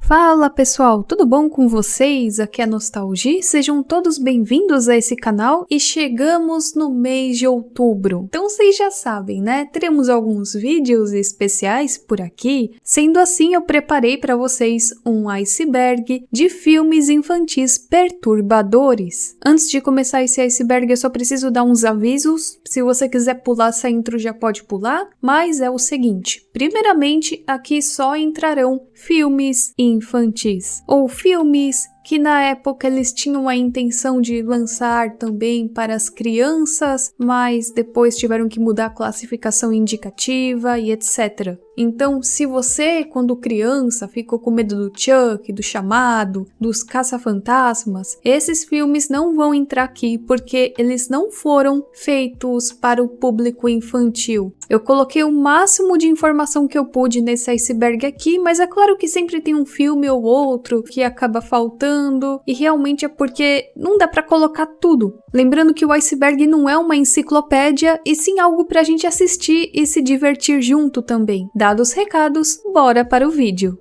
Fala pessoal, tudo bom com vocês? Aqui é a Nostalgia, sejam todos bem-vindos a esse canal e chegamos no mês de outubro. Então vocês já sabem, né? Teremos alguns vídeos especiais por aqui, sendo assim eu preparei para vocês um iceberg de filmes infantis perturbadores. Antes de começar esse iceberg eu só preciso dar uns avisos, se você quiser pular essa intro já pode pular, mas é o seguinte, primeiramente aqui só entrarão filmes infantis, ou filmes que na época eles tinham a intenção de lançar também para as crianças, mas depois tiveram que mudar a classificação indicativa e etc. Então, se você, quando criança, ficou com medo do Chuck, do Chamado, dos Caça-Fantasmas, esses filmes não vão entrar aqui porque eles não foram feitos para o público infantil. Eu coloquei o máximo de informação que eu pude nesse iceberg aqui, mas é claro que sempre tem um filme ou outro que acaba faltando, e realmente é porque não dá para colocar tudo. Lembrando que o iceberg não é uma enciclopédia, e sim algo pra gente assistir e se divertir junto também. Dados os recados, bora para o vídeo.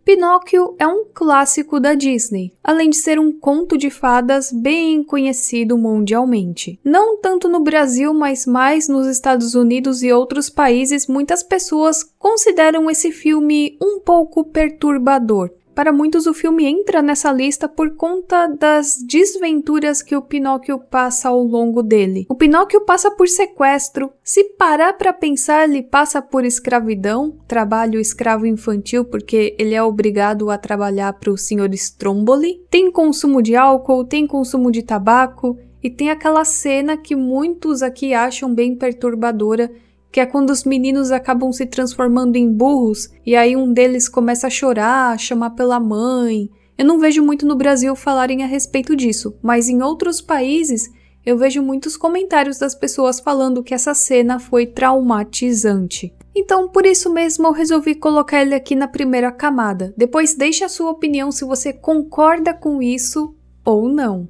Pinóquio é um clássico da Disney, além de ser um conto de fadas bem conhecido mundialmente. Não tanto no Brasil, mas mais nos Estados Unidos e outros países, muitas pessoas consideram esse filme um pouco perturbador. Para muitos, o filme entra nessa lista por conta das desventuras que o Pinóquio passa ao longo dele. O Pinóquio passa por sequestro, se parar para pensar, ele passa por escravidão, trabalho escravo infantil, porque ele é obrigado a trabalhar para o Sr. Stromboli. Tem consumo de álcool, tem consumo de tabaco, e tem aquela cena que muitos aqui acham bem perturbadora, que é quando os meninos acabam se transformando em burros e aí um deles começa a chorar, a chamar pela mãe. Eu não vejo muito no Brasil falarem a respeito disso, mas em outros países eu vejo muitos comentários das pessoas falando que essa cena foi traumatizante. Então, por isso mesmo eu resolvi colocar ele aqui na primeira camada. Depois deixe a sua opinião se você concorda com isso ou não.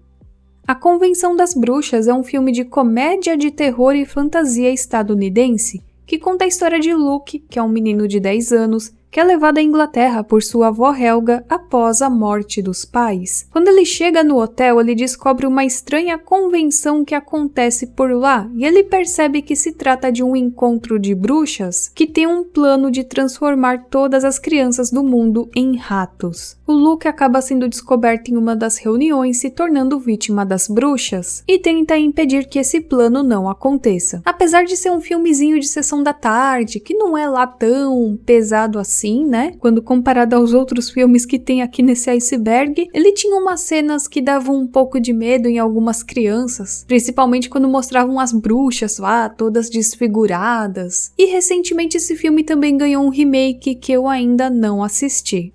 A Convenção das Bruxas é um filme de comédia de terror e fantasia estadunidense que conta a história de Luke, que é um menino de 10 anos, que é levado à Inglaterra por sua avó Helga após a morte dos pais. Quando ele chega no hotel, ele descobre uma estranha convenção que acontece por lá e ele percebe que se trata de um encontro de bruxas que tem um plano de transformar todas as crianças do mundo em ratos. O Luke acaba sendo descoberto em uma das reuniões, se tornando vítima das bruxas, e tenta impedir que esse plano não aconteça. Apesar de ser um filmezinho de sessão da tarde, que não é lá tão pesado assim, né? Quando comparado aos outros filmes que tem aqui nesse iceberg, ele tinha umas cenas que davam um pouco de medo em algumas crianças, principalmente quando mostravam as bruxas lá, todas desfiguradas. E recentemente esse filme também ganhou um remake que eu ainda não assisti.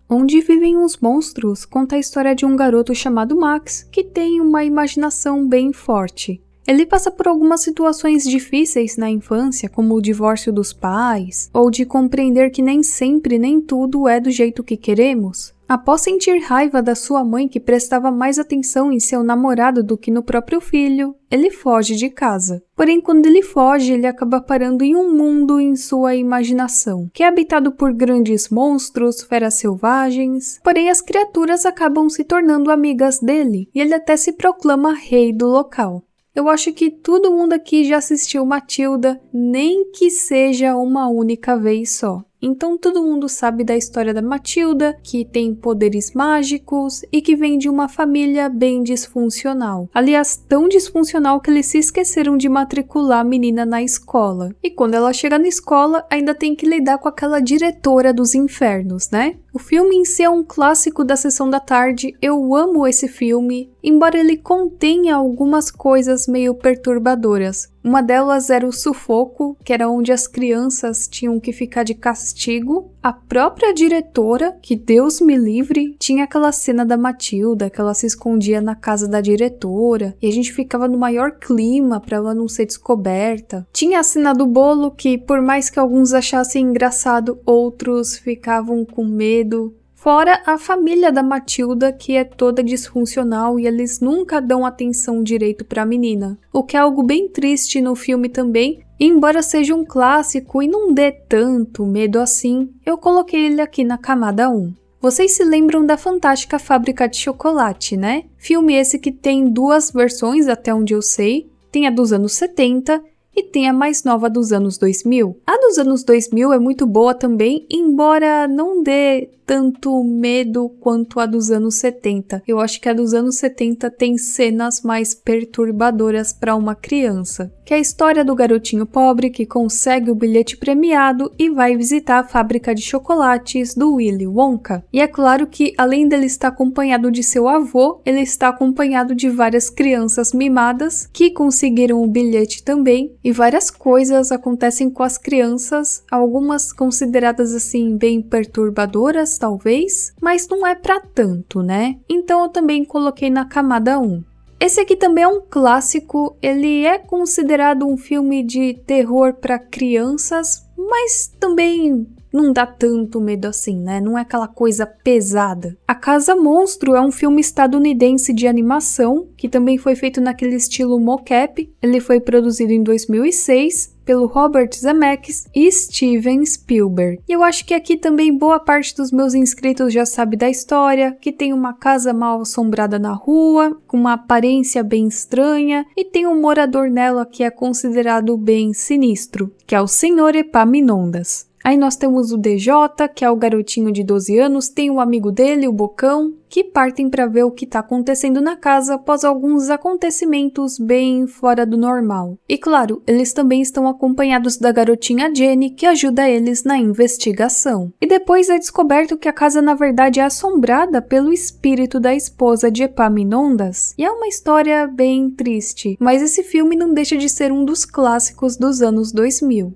Onde Vivem os Monstros conta a história de um garoto chamado Max, que tem uma imaginação bem forte. Ele passa por algumas situações difíceis na infância, como o divórcio dos pais, ou de compreender que nem sempre nem tudo é do jeito que queremos. Após sentir raiva da sua mãe que prestava mais atenção em seu namorado do que no próprio filho, ele foge de casa. Porém, quando ele foge, ele acaba parando em um mundo em sua imaginação, que é habitado por grandes monstros, feras selvagens, porém as criaturas acabam se tornando amigas dele, e ele até se proclama rei do local. Eu acho que todo mundo aqui já assistiu Matilda, nem que seja uma única vez só. Então todo mundo sabe da história da Matilda, que tem poderes mágicos e que vem de uma família bem disfuncional. Aliás, tão disfuncional que eles se esqueceram de matricular a menina na escola. E quando ela chega na escola, ainda tem que lidar com aquela diretora dos infernos, né? O filme em si é um clássico da sessão da tarde, eu amo esse filme, embora ele contenha algumas coisas meio perturbadoras. Uma delas era o sufoco, que era onde as crianças tinham que ficar de castigo. A própria diretora, que Deus me livre, tinha aquela cena da Matilda, que ela se escondia na casa da diretora, e a gente ficava no maior clima para ela não ser descoberta. Tinha a cena do bolo, que por mais que alguns achassem engraçado, outros ficavam com medo. Fora a família da Matilda, que é toda disfuncional e eles nunca dão atenção direito pra menina. O que é algo bem triste no filme também. E embora seja um clássico e não dê tanto medo assim, eu coloquei ele aqui na camada 1. Vocês se lembram da Fantástica Fábrica de Chocolate, né? Filme esse que tem 2 versões, até onde eu sei. Tem a dos anos 70 e tem a mais nova dos anos 2000. A dos anos 2000 é muito boa também, embora não dê tanto medo quanto a dos anos 70. Eu acho que a dos anos 70 tem cenas mais perturbadoras para uma criança, que é a história do garotinho pobre que consegue o bilhete premiado e vai visitar a fábrica de chocolates do Willy Wonka. E é claro que, além dele estar acompanhado de seu avô, ele está acompanhado de várias crianças mimadas que conseguiram o bilhete também, e várias coisas acontecem com as crianças, algumas consideradas assim bem perturbadoras, talvez, mas não é pra tanto, né? Então eu também coloquei na camada 1. Esse aqui também é um clássico, ele é considerado um filme de terror para crianças, mas também não dá tanto medo assim, né? Não é aquela coisa pesada. A Casa Monstro é um filme estadunidense de animação, que também foi feito naquele estilo mocap. Ele foi produzido em 2006 pelo Robert Zemeckis e Steven Spielberg. E eu acho que aqui também boa parte dos meus inscritos já sabe da história, que tem uma casa mal assombrada na rua, com uma aparência bem estranha, e tem um morador nela que é considerado bem sinistro, que é o Sr. Epaminondas. Aí nós temos o DJ, que é o garotinho de 12 anos, tem o amigo dele, o Bocão, que partem para ver o que está acontecendo na casa após alguns acontecimentos bem fora do normal. E claro, eles também estão acompanhados da garotinha Jenny, que ajuda eles na investigação. E depois é descoberto que a casa na verdade é assombrada pelo espírito da esposa de Epaminondas. E é uma história bem triste, mas esse filme não deixa de ser um dos clássicos dos anos 2000.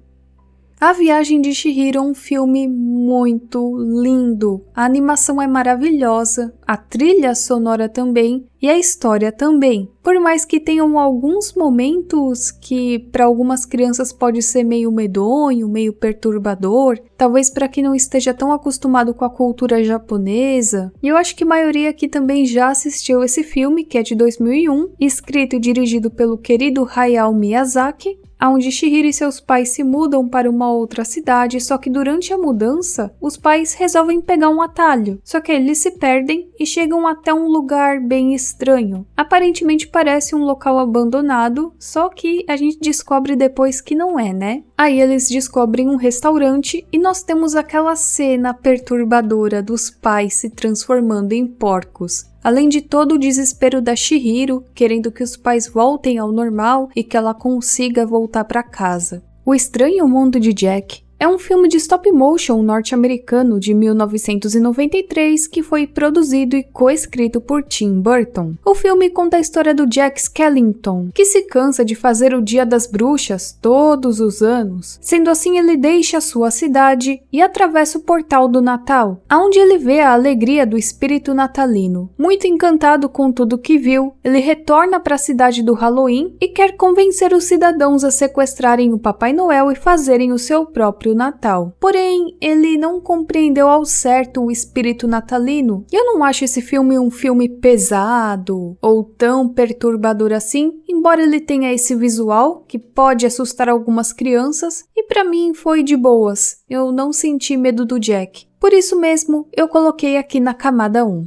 A Viagem de Chihiro é um filme muito lindo. A animação é maravilhosa, a trilha sonora também e a história também. Por mais que tenham alguns momentos que para algumas crianças pode ser meio medonho, meio perturbador, talvez para quem não esteja tão acostumado com a cultura japonesa. E eu acho que a maioria aqui também já assistiu esse filme, que é de 2001, escrito e dirigido pelo querido Hayao Miyazaki, onde Chihiro e seus pais se mudam para uma outra cidade, só que durante a mudança, os pais resolvem pegar um atalho, só que eles se perdem e chegam até um lugar bem estranho. Aparentemente parece um local abandonado, só que a gente descobre depois que não é, né? Aí eles descobrem um restaurante e nós temos aquela cena perturbadora dos pais se transformando em porcos. Além de todo o desespero da Chihiro, querendo que os pais voltem ao normal e que ela consiga voltar para casa. O Estranho Mundo de Jack é um filme de stop motion norte-americano de 1993 que foi produzido e coescrito por Tim Burton. O filme conta a história do Jack Skellington, que se cansa de fazer o Dia das Bruxas todos os anos. Sendo assim, ele deixa sua cidade e atravessa o portal do Natal, onde ele vê a alegria do espírito natalino. Muito encantado com tudo que viu, ele retorna para a cidade do Halloween e quer convencer os cidadãos a sequestrarem o Papai Noel e fazerem o seu próprio Natal. Porém, ele não compreendeu ao certo o espírito natalino. E eu não acho esse filme um filme pesado ou tão perturbador assim, embora ele tenha esse visual que pode assustar algumas crianças, e pra mim foi de boas. Eu não senti medo do Jack. Por isso mesmo, eu coloquei aqui na camada 1.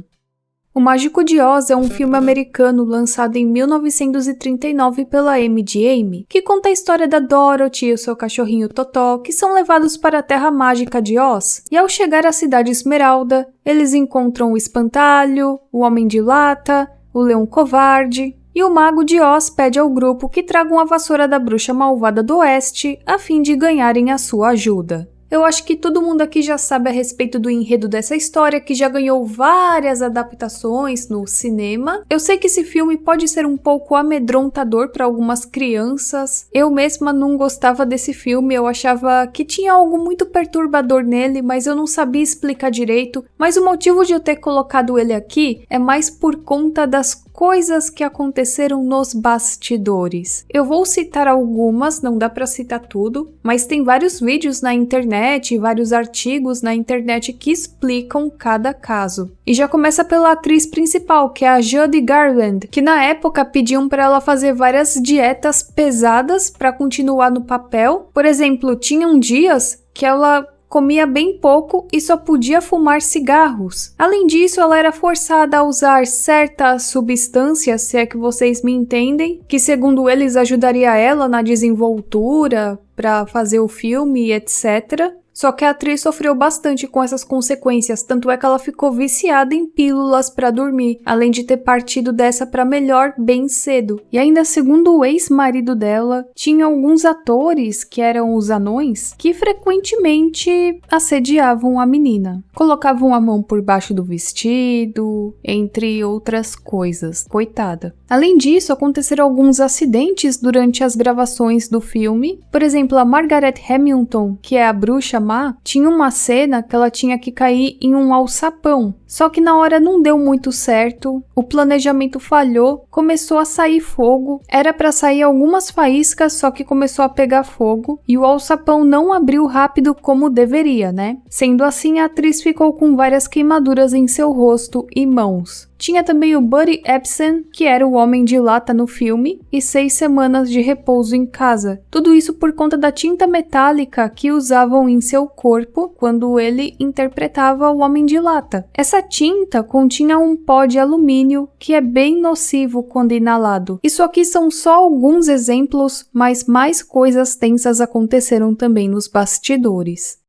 O Mágico de Oz é um filme americano lançado em 1939 pela MGM, que conta a história da Dorothy e o seu cachorrinho Totó, que são levados para a Terra Mágica de Oz. E ao chegar à Cidade Esmeralda, eles encontram o Espantalho, o Homem de Lata, o Leão Covarde, e o Mago de Oz pede ao grupo que tragam a vassoura da Bruxa Malvada do Oeste a fim de ganharem a sua ajuda. Eu acho que todo mundo aqui já sabe a respeito do enredo dessa história, que já ganhou várias adaptações no cinema. Eu sei que esse filme pode ser um pouco amedrontador para algumas crianças. Eu mesma não gostava desse filme, eu achava que tinha algo muito perturbador nele, mas eu não sabia explicar direito. Mas o motivo de eu ter colocado ele aqui é mais por conta das coisas que aconteceram nos bastidores. Eu vou citar algumas, não dá pra citar tudo, mas tem vários vídeos na internet e vários artigos na internet que explicam cada caso. E já começa pela atriz principal, que é a Judy Garland, que na época pediam pra ela fazer várias dietas pesadas pra continuar no papel. Por exemplo, tinham dias que ela comia bem pouco e só podia fumar cigarros. Além disso, ela era forçada a usar certas substâncias, se é que vocês me entendem, que segundo eles ajudaria ela na desenvoltura para fazer o filme, etc. Só que a atriz sofreu bastante com essas consequências, tanto é que ela ficou viciada em pílulas para dormir, além de ter partido dessa para melhor bem cedo. E ainda segundo o ex-marido dela, tinha alguns atores, que eram os anões, que frequentemente assediavam a menina. Colocavam a mão por baixo do vestido, entre outras coisas. Coitada. Além disso, aconteceram alguns acidentes durante as gravações do filme. Por exemplo, a Margaret Hamilton, que é a bruxa má, tinha uma cena que ela tinha que cair em um alçapão. Só que na hora não deu muito certo, o planejamento falhou, começou a sair fogo. Era para sair algumas faíscas, só que começou a pegar fogo e o alçapão não abriu rápido como deveria, né? Sendo assim, a atriz ficou com várias queimaduras em seu rosto e mãos. Tinha também o Buddy Ebsen, que era o homem de lata no filme, e 6 semanas de repouso em casa. Tudo isso por conta da tinta metálica que usavam em seu corpo quando ele interpretava o homem de lata. Essa tinta continha um pó de alumínio que é bem nocivo quando inalado. Isso aqui são só alguns exemplos, mas mais coisas tensas aconteceram também nos bastidores.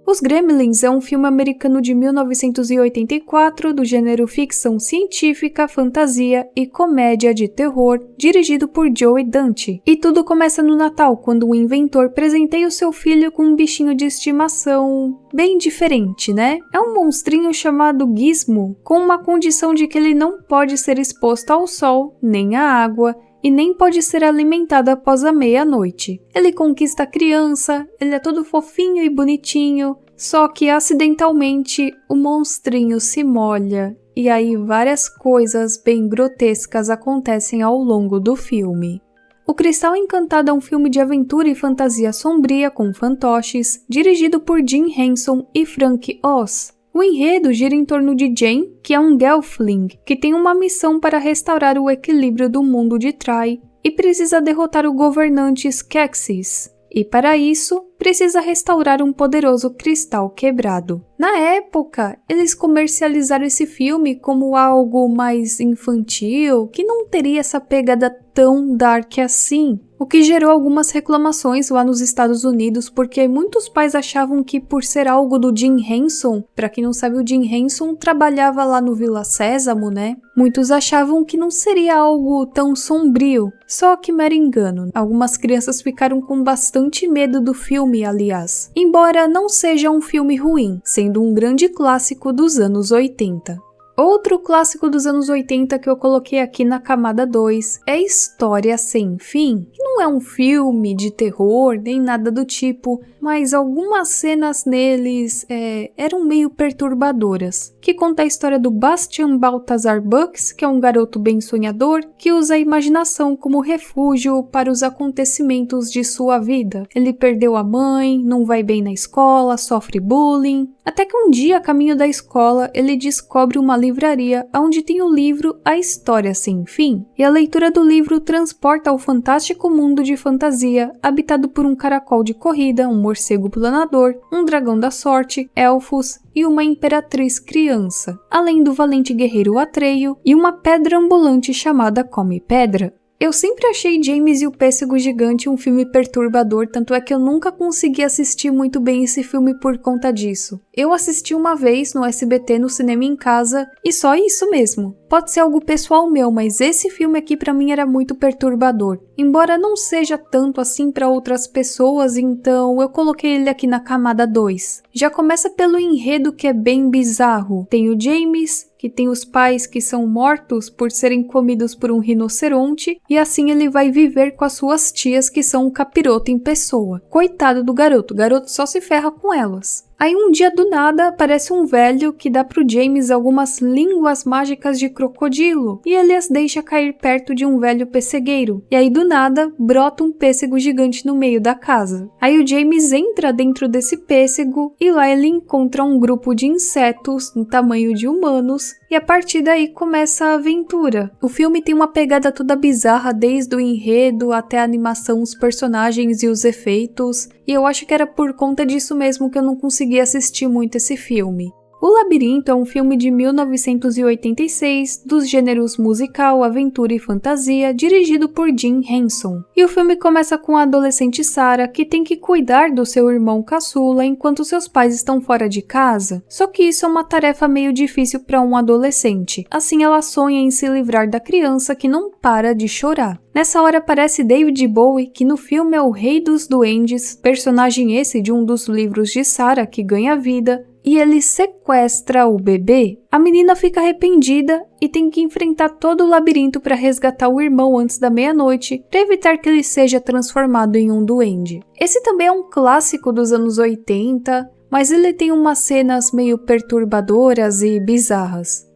Os Gremlins é um filme americano de 1984 do gênero ficção científica, fantasia e comédia de terror, dirigido por Joe Dante. E tudo começa no Natal, quando o inventor presenteia o seu filho com um bichinho de estimação bem diferente, né? É um monstrinho chamado Gizmo, com uma condição de que ele não pode ser exposto ao sol, nem à água, e nem pode ser alimentado após a meia-noite. Ele conquista a criança, ele é todo fofinho e bonitinho, só que acidentalmente o monstrinho se molha e aí várias coisas bem grotescas acontecem ao longo do filme. O Cristal Encantado é um filme de aventura e fantasia sombria com fantoches, dirigido por Jim Henson e Frank Oz. O enredo gira em torno de Jane, que é um Gelfling, que tem uma missão para restaurar o equilíbrio do mundo de Try e precisa derrotar o governante Skeksis. E para isso, precisa restaurar um poderoso cristal quebrado. Na época, eles comercializaram esse filme como algo mais infantil, que não teria essa pegada tão dark assim, o que gerou algumas reclamações lá nos Estados Unidos, porque muitos pais achavam que por ser algo do Jim Henson, pra quem não sabe, o Jim Henson trabalhava lá no Vila Sésamo, né? Muitos achavam que não seria algo tão sombrio, só que mero engano. Algumas crianças ficaram com bastante medo do filme, aliás. Embora não seja um filme ruim, sendo um grande clássico dos anos 80. Outro clássico dos anos 80 que eu coloquei aqui na camada 2 é História Sem Fim, que não é um filme de terror nem nada do tipo, mas algumas cenas neles eram meio perturbadoras, que conta a história do Bastian Balthazar Bucks, que é um garoto bem sonhador, que usa a imaginação como refúgio para os acontecimentos de sua vida. Ele perdeu a mãe, não vai bem na escola, sofre bullying, até que um dia, a caminho da escola, ele descobre uma livraria onde tem o livro A História Sem Fim, e a leitura do livro transporta ao fantástico mundo de fantasia, habitado por um caracol de corrida, um morcego planador, um dragão da sorte, elfos e uma imperatriz criança, além do valente guerreiro Atreio e uma pedra ambulante chamada Come Pedra. Eu sempre achei James e o Pêssego Gigante um filme perturbador, tanto é que eu nunca consegui assistir muito bem esse filme por conta disso. Eu assisti uma vez no SBT no cinema em casa e só isso mesmo. Pode ser algo pessoal meu, mas esse filme aqui pra mim era muito perturbador. Embora não seja tanto assim pra outras pessoas, então eu coloquei ele aqui na camada 2. Já começa pelo enredo que é bem bizarro. Tem o James, que tem os pais que são mortos por serem comidos por um rinoceronte, e assim ele vai viver com as suas tias que são um capiroto em pessoa. Coitado do garoto, o garoto só se ferra com elas. Aí um dia do nada aparece um velho que dá pro James algumas línguas mágicas de crocodilo e ele as deixa cair perto de um velho pessegueiro. E aí do nada brota um pêssego gigante no meio da casa. Aí o James entra dentro desse pêssego e lá ele encontra um grupo de insetos no tamanho de humanos e a partir daí começa a aventura. O filme tem uma pegada toda bizarra desde o enredo até a animação, os personagens e os efeitos, e eu acho que era por conta disso mesmo que eu não consegui assistir muito esse filme. O Labirinto é um filme de 1986, dos gêneros musical, aventura e fantasia, dirigido por Jim Henson. E o filme começa com a adolescente Sarah, que tem que cuidar do seu irmão caçula enquanto seus pais estão fora de casa. Só que isso é uma tarefa meio difícil para um adolescente. Assim, ela sonha em se livrar da criança que não para de chorar. Nessa hora aparece David Bowie, que no filme é o Rei dos Duendes, personagem esse de um dos livros de Sarah que ganha vida, e ele sequestra o bebê. A menina fica arrependida e tem que enfrentar todo o labirinto para resgatar o irmão antes da meia-noite, para evitar que ele seja transformado em um duende. Esse também é um clássico dos anos 80, mas ele tem umas cenas meio perturbadoras e bizarras.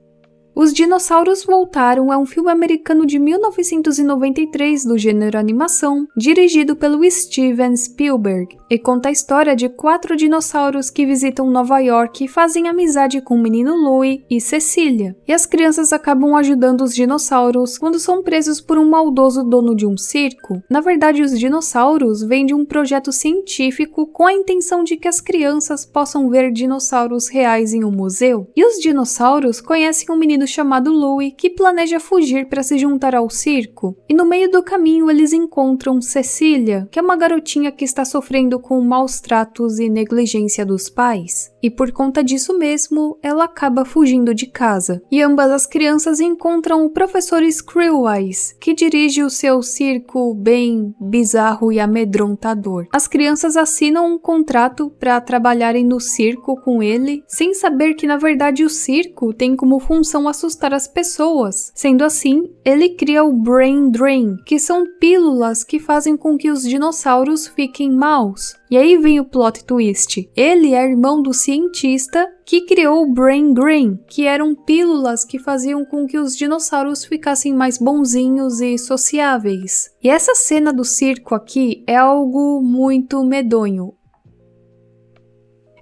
Os Dinossauros Voltaram é um filme americano de 1993 do gênero animação, dirigido pelo Steven Spielberg, e conta a história de 4 dinossauros que visitam Nova York e fazem amizade com o menino Louie e Cecília. E as crianças acabam ajudando os dinossauros quando são presos por um maldoso dono de um circo. Na verdade, os dinossauros vêm de um projeto científico com a intenção de que as crianças possam ver dinossauros reais em um museu. E os dinossauros conhecem um menino chamado Louie, que planeja fugir para se juntar ao circo, e no meio do caminho eles encontram Cecília, que é uma garotinha que está sofrendo com maus tratos e negligência dos pais. E por conta disso mesmo, ela acaba fugindo de casa. E ambas as crianças encontram o professor Screwwise, que dirige o seu circo bem bizarro e amedrontador. As crianças assinam um contrato para trabalharem no circo com ele, sem saber que na verdade o circo tem como função assustar as pessoas. Sendo assim, ele cria o Brain Drain, que são pílulas que fazem com que os dinossauros fiquem maus. E aí vem o plot twist. Ele é irmão do cientista que criou o Brain Drain, que eram pílulas que faziam com que os dinossauros ficassem mais bonzinhos e sociáveis. E essa cena do circo aqui é algo muito medonho.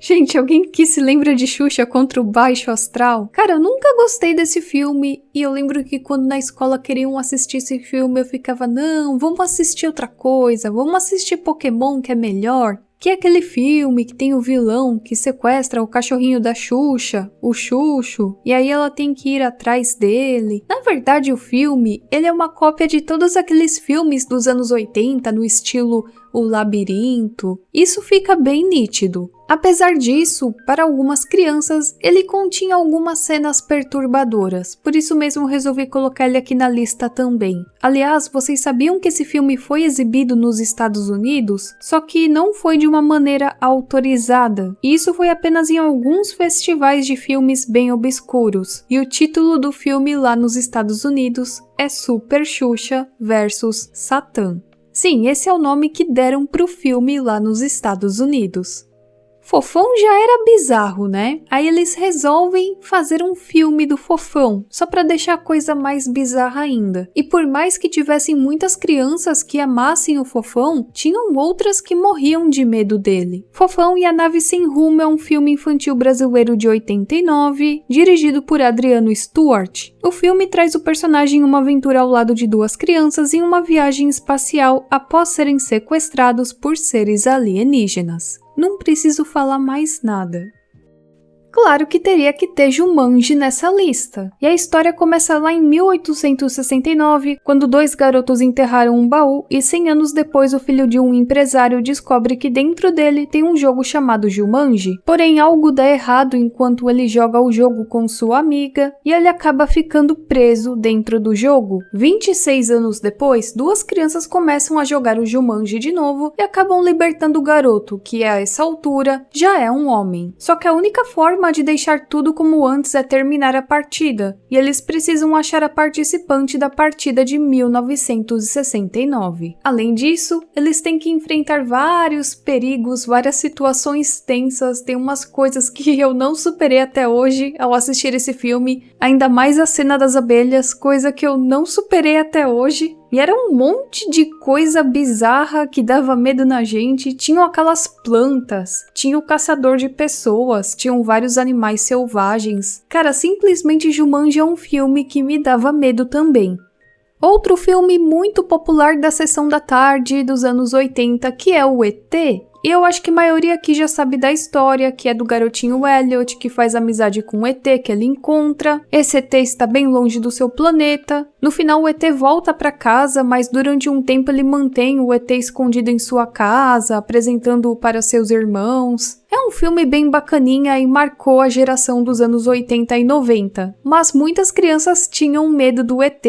Gente, alguém que se lembra de Xuxa contra o Baixo Astral? Cara, eu nunca gostei desse filme e eu lembro que quando na escola queriam assistir esse filme eu ficava, não, vamos assistir outra coisa, vamos assistir Pokémon que é melhor. Que é aquele filme que tem o vilão que sequestra o cachorrinho da Xuxa, o Xuxo, e aí ela tem que ir atrás dele. Na verdade, o filme, ele é uma cópia de todos aqueles filmes dos anos 80, no estilo O Labirinto. Isso fica bem nítido. Apesar disso, para algumas crianças, ele continha algumas cenas perturbadoras, por isso mesmo resolvi colocar ele aqui na lista também. Aliás, vocês sabiam que esse filme foi exibido nos Estados Unidos? Só que não foi de uma maneira autorizada, e isso foi apenas em alguns festivais de filmes bem obscuros. E o título do filme lá nos Estados Unidos é Super Xuxa vs Satã. Sim, esse é o nome que deram pro filme lá nos Estados Unidos. Fofão já era bizarro, né? Aí eles resolvem fazer um filme do Fofão, só pra deixar a coisa mais bizarra ainda. E por mais que tivessem muitas crianças que amassem o Fofão, tinham outras que morriam de medo dele. Fofão e a Nave Sem Rumo é um filme infantil brasileiro de 89, dirigido por Adriano Stuart. O filme traz o personagem em uma aventura ao lado de 2 crianças em uma viagem espacial após serem sequestrados por seres alienígenas. Não preciso falar mais nada. Claro que teria que ter Jumanji nessa lista. E a história começa lá em 1869, quando 2 garotos enterraram um baú e 100 anos depois o filho de um empresário descobre que dentro dele tem um jogo chamado Jumanji. Porém, algo dá errado enquanto ele joga o jogo com sua amiga e ele acaba ficando preso dentro do jogo. 26 anos depois, 2 crianças começam a jogar o Jumanji de novo e acabam libertando o garoto, que a essa altura já é um homem. Só que a única forma forma de deixar tudo como antes é terminar a partida, e eles precisam achar a participante da partida de 1969. Além disso, eles têm que enfrentar vários perigos, várias situações tensas, tem umas coisas que eu não superei até hoje ao assistir esse filme, ainda mais a cena das abelhas, coisa que eu não superei até hoje. E era um monte de coisa bizarra que dava medo na gente. Tinham aquelas plantas, tinha o caçador de pessoas, tinham vários animais selvagens. Cara, simplesmente Jumanji é um filme que me dava medo também. Outro filme muito popular da sessão da tarde dos anos 80, que é o E.T., e eu acho que a maioria aqui já sabe da história, que é do garotinho Elliot, que faz amizade com o ET que ele encontra. Esse ET está bem longe do seu planeta. No final o ET volta para casa, mas durante um tempo ele mantém o ET escondido em sua casa, apresentando-o para seus irmãos. É um filme bem bacaninha e marcou a geração dos anos 80 e 90, mas muitas crianças tinham medo do ET.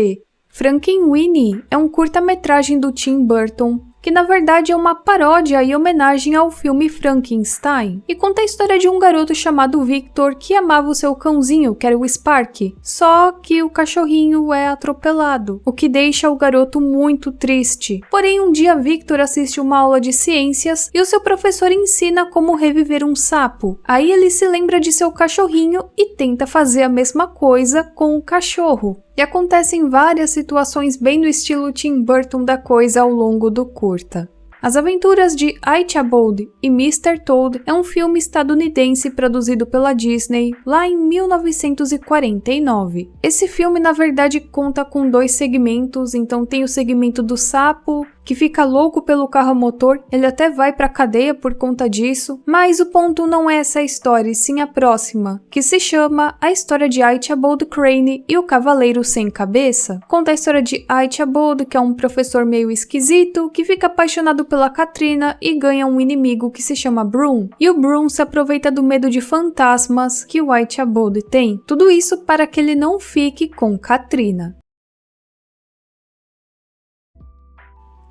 Frankenweenie é um curta-metragem do Tim Burton, que na verdade é uma paródia e homenagem ao filme Frankenstein, e conta a história de um garoto chamado Victor que amava o seu cãozinho, que era o Sparky, só que o cachorrinho é atropelado, o que deixa o garoto muito triste. Porém, um dia Victor assiste uma aula de ciências e o seu professor ensina como reviver um sapo. Aí ele se lembra de seu cachorrinho e tenta fazer a mesma coisa com o cachorro. E acontecem várias situações bem no estilo Tim Burton da coisa ao longo do curta. As Aventuras de Ichabod e Mr. Toad é um filme estadunidense produzido pela Disney lá em 1949. Esse filme, na verdade, conta com 2 segmentos, então tem o segmento do sapo, que fica louco pelo carro a motor, ele até vai pra cadeia por conta disso, mas o ponto não é essa história, e sim a próxima, que se chama A História de Ichabod Crane e o Cavaleiro Sem Cabeça. Conta a história de Ichabod, que é um professor meio esquisito, que fica apaixonado pela Katrina e ganha um inimigo que se chama Broom, e o Broom se aproveita do medo de fantasmas que o Ichabod tem. Tudo isso para que ele não fique com Katrina.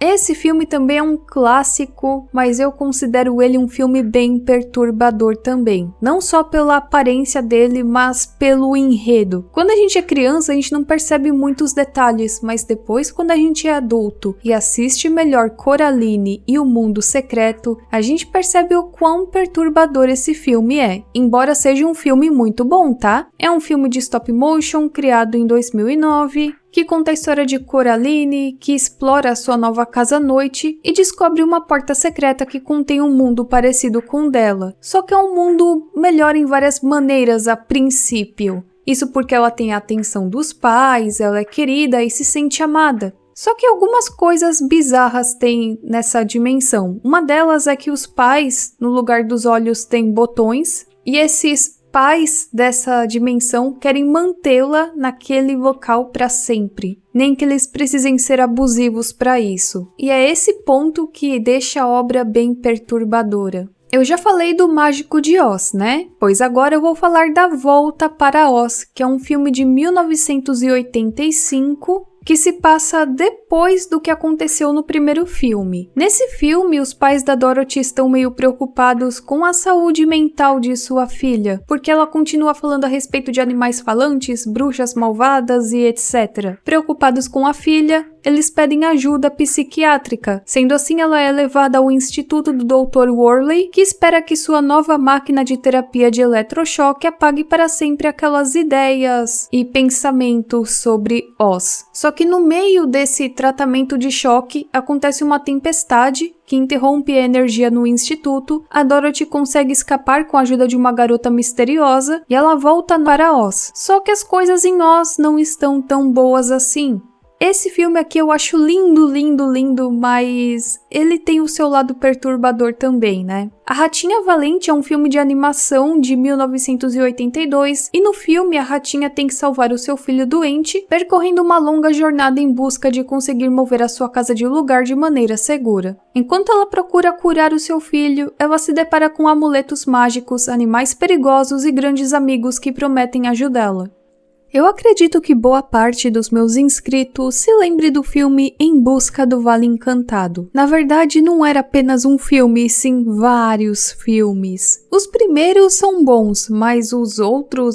Esse filme também é um clássico, mas eu considero ele um filme bem perturbador também. Não só pela aparência dele, mas pelo enredo. Quando a gente é criança, a gente não percebe muitos detalhes, mas depois, quando a gente é adulto e assiste melhor Coraline e o Mundo Secreto, a gente percebe o quão perturbador esse filme é. Embora seja um filme muito bom, tá? É um filme de stop motion, criado em 2009, que conta a história de Coraline, que explora a sua nova casa à noite e descobre uma porta secreta que contém um mundo parecido com o dela. Só que é um mundo melhor em várias maneiras a princípio. Isso porque ela tem a atenção dos pais, ela é querida e se sente amada. Só que algumas coisas bizarras tem nessa dimensão. Uma delas é que os pais, no lugar dos olhos, têm botões, e esses pais dessa dimensão querem mantê-la naquele local para sempre, nem que eles precisem ser abusivos para isso. E é esse ponto que deixa a obra bem perturbadora. Eu já falei do Mágico de Oz, né? Pois agora eu vou falar da Volta para Oz, que é um filme de 1985, que se passa depois do que aconteceu no primeiro filme. Nesse filme, os pais da Dorothy estão meio preocupados com a saúde mental de sua filha, porque ela continua falando a respeito de animais falantes, bruxas malvadas e etc. Preocupados com a filha, eles pedem ajuda psiquiátrica. Sendo assim, ela é levada ao instituto do Dr. Worley, que espera que sua nova máquina de terapia de eletrochoque apague para sempre aquelas ideias e pensamentos sobre Oz. Só que no meio desse tratamento de choque, acontece uma tempestade que interrompe a energia no instituto. A Dorothy consegue escapar com a ajuda de uma garota misteriosa e ela volta para Oz. Só que as coisas em Oz não estão tão boas assim. Esse filme aqui eu acho lindo, lindo, lindo, mas ele tem o seu lado perturbador também, né? A Ratinha Valente é um filme de animação de 1982 e no filme a Ratinha tem que salvar o seu filho doente, percorrendo uma longa jornada em busca de conseguir mover a sua casa de lugar de maneira segura. Enquanto ela procura curar o seu filho, ela se depara com amuletos mágicos, animais perigosos e grandes amigos que prometem ajudá-la. Eu acredito que boa parte dos meus inscritos se lembre do filme Em Busca do Vale Encantado. Na verdade, não era apenas um filme, sim vários filmes. Os primeiros são bons, mas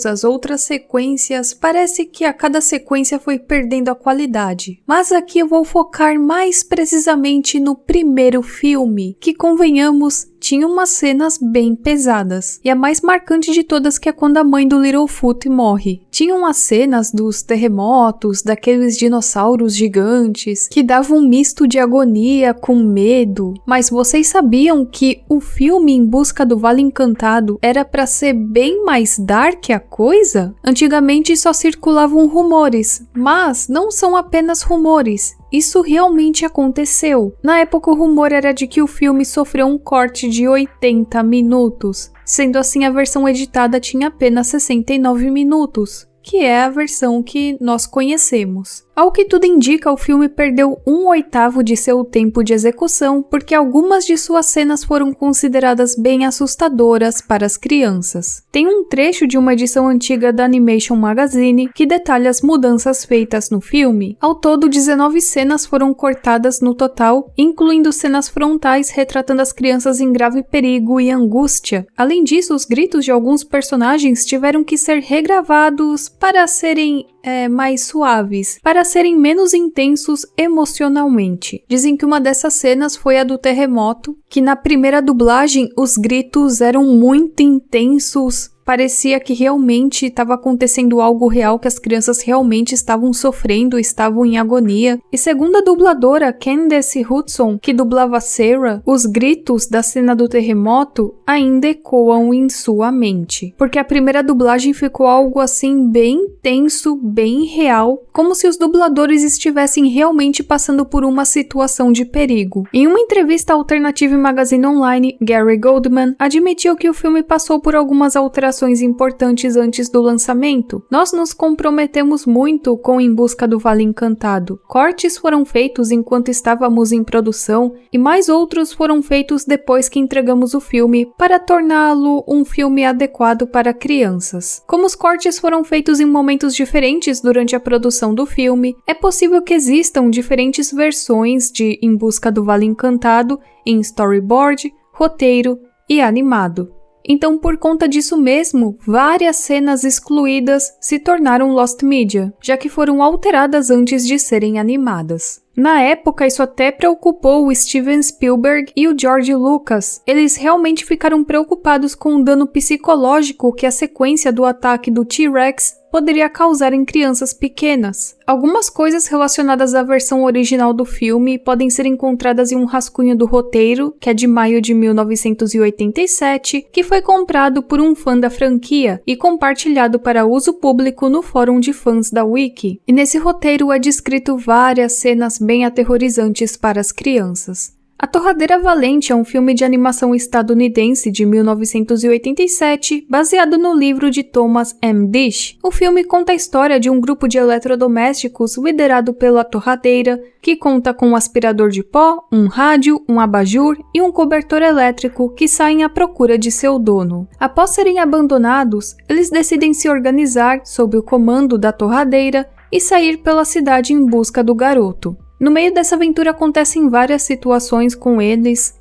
as outras sequências, parece que a cada sequência foi perdendo a qualidade. Mas aqui eu vou focar mais precisamente no primeiro filme, que convenhamos, tinha umas cenas bem pesadas. E a mais marcante de todas que é quando a mãe do Littlefoot morre. Tinham as cenas dos terremotos, daqueles dinossauros gigantes, que davam um misto de agonia com medo. Mas vocês sabiam que o filme Em Busca do Vale Encantado era pra ser bem mais dark a coisa? Antigamente só circulavam rumores, mas não são apenas rumores. Isso realmente aconteceu. Na época o rumor era de que o filme sofreu um corte de 80 minutos, sendo assim a versão editada tinha apenas 69 minutos, que é a versão que nós conhecemos. Ao que tudo indica, o filme perdeu 1/8 de seu tempo de execução porque algumas de suas cenas foram consideradas bem assustadoras para as crianças. Tem um trecho de uma edição antiga da Animation Magazine que detalha as mudanças feitas no filme. Ao todo, 19 cenas foram cortadas no total, incluindo cenas frontais retratando as crianças em grave perigo e angústia. Além disso, os gritos de alguns personagens tiveram que ser regravados para serem mais suaves, para serem menos intensos emocionalmente. Dizem que uma dessas cenas foi a do terremoto, que na primeira dublagem os gritos eram muito intensos, parecia que realmente estava acontecendo algo real, que as crianças realmente estavam sofrendo, estavam em agonia. E segundo a dubladora Candace Hudson, que dublava Sarah, os gritos da cena do terremoto ainda ecoam em sua mente. Porque a primeira dublagem ficou algo assim bem tenso, bem real, como se os dubladores estivessem realmente passando por uma situação de perigo. Em uma entrevista à Alternative Magazine Online, Gary Goldman admitiu que o filme passou por algumas alterações importantes antes do lançamento. Nós nos comprometemos muito com Em Busca do Vale Encantado. Cortes foram feitos enquanto estávamos em produção e mais outros foram feitos depois que entregamos o filme para torná-lo um filme adequado para crianças. Como os cortes foram feitos em momentos diferentes durante a produção do filme, é possível que existam diferentes versões de Em Busca do Vale Encantado em storyboard, roteiro e animado. Então, por conta disso mesmo, várias cenas excluídas se tornaram Lost Media, já que foram alteradas antes de serem animadas. Na época, isso até preocupou o Steven Spielberg e o George Lucas. Eles realmente ficaram preocupados com o dano psicológico que a sequência do ataque do T-Rex poderia causar em crianças pequenas. Algumas coisas relacionadas à versão original do filme podem ser encontradas em um rascunho do roteiro, que é de maio de 1987, que foi comprado por um fã da franquia e compartilhado para uso público no fórum de fãs da Wiki. E nesse roteiro é descrito várias cenas bem aterrorizantes para as crianças. A Torradeira Valente é um filme de animação estadunidense de 1987, baseado no livro de Thomas M. Dish. O filme conta a história de um grupo de eletrodomésticos liderado pela Torradeira, que conta com um aspirador de pó, um rádio, um abajur e um cobertor elétrico que saem à procura de seu dono. Após serem abandonados, eles decidem se organizar sob o comando da Torradeira e sair pela cidade em busca do garoto. No meio dessa aventura acontecem várias situações com eles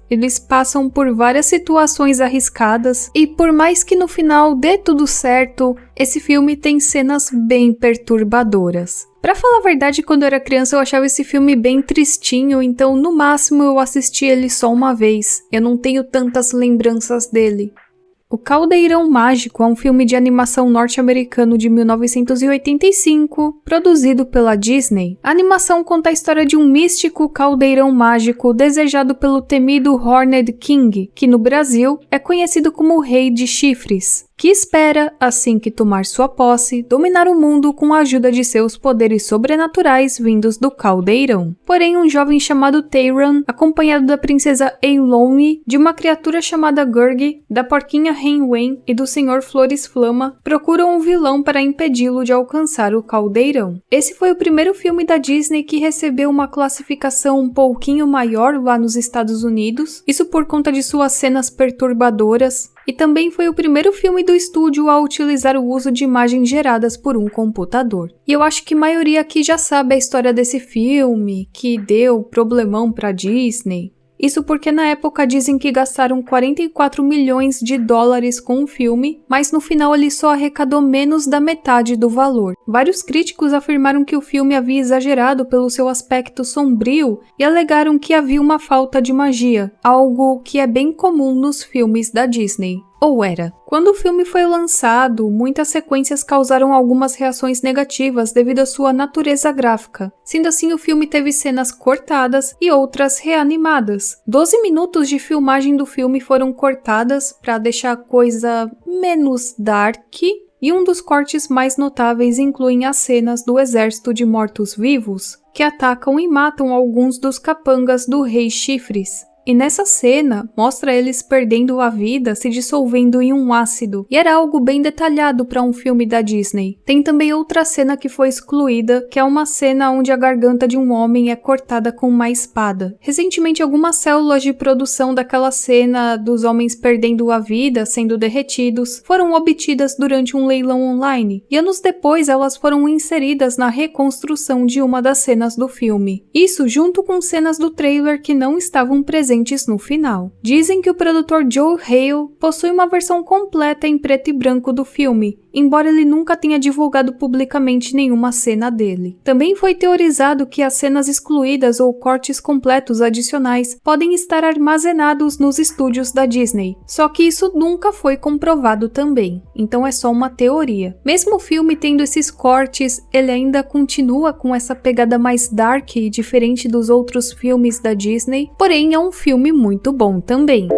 passam por várias situações arriscadas e por mais que no final dê tudo certo, esse filme tem cenas bem perturbadoras. Pra falar a verdade, quando eu era criança eu achava esse filme bem tristinho, então no máximo eu assisti ele só uma vez, eu não tenho tantas lembranças dele. O Caldeirão Mágico é um filme de animação norte-americano de 1985, produzido pela Disney. A animação conta a história de um místico caldeirão mágico desejado pelo temido Horned King, que no Brasil é conhecido como o Rei de Chifres, que espera, assim que tomar sua posse, dominar o mundo com a ajuda de seus poderes sobrenaturais vindos do caldeirão. Porém, um jovem chamado Tayran, acompanhado da princesa Eilone, de uma criatura chamada Gurgi, da porquinha Hen-Wen e do Senhor Flores Flama, procuram um vilão para impedi-lo de alcançar o caldeirão. Esse foi o primeiro filme da Disney que recebeu uma classificação um pouquinho maior lá nos Estados Unidos, isso por conta de suas cenas perturbadoras. e também foi o primeiro filme do estúdio a utilizar o uso de imagens geradas por um computador. E eu acho que a maioria aqui já sabe a história desse filme, que deu problemão pra Disney. Isso porque na época dizem que gastaram 44 milhões de dólares com o filme, mas no final ele só arrecadou menos da metade do valor. Vários críticos afirmaram que o filme havia exagerado pelo seu aspecto sombrio e alegaram que havia uma falta de magia, algo que é bem comum nos filmes da Disney. Ou era. Quando o filme foi lançado, muitas sequências causaram algumas reações negativas devido à sua natureza gráfica. Sendo assim, o filme teve cenas cortadas e outras reanimadas. 12 minutos de filmagem do filme foram cortadas para deixar a coisa menos dark. E um dos cortes mais notáveis incluem as cenas do exército de mortos-vivos, que atacam e matam alguns dos capangas do Rei Chifres. E nessa cena, mostra eles perdendo a vida se dissolvendo em um ácido, e era algo bem detalhado para um filme da Disney. Tem também outra cena que foi excluída, que é uma cena onde a garganta de um homem é cortada com uma espada. Recentemente, algumas células de produção daquela cena dos homens perdendo a vida, sendo derretidos, foram obtidas durante um leilão online, e anos depois elas foram inseridas na reconstrução de uma das cenas do filme. Isso junto com cenas do trailer que não estavam presentes no final. Dizem que o produtor Joe Hale possui uma versão completa em preto e branco do filme, embora ele nunca tenha divulgado publicamente nenhuma cena dele. Também foi teorizado que as cenas excluídas ou cortes completos adicionais podem estar armazenados nos estúdios da Disney, só que isso nunca foi comprovado também, então é só uma teoria. Mesmo o filme tendo esses cortes, ele ainda continua com essa pegada mais dark e diferente dos outros filmes da Disney, porém é um filme muito bom também.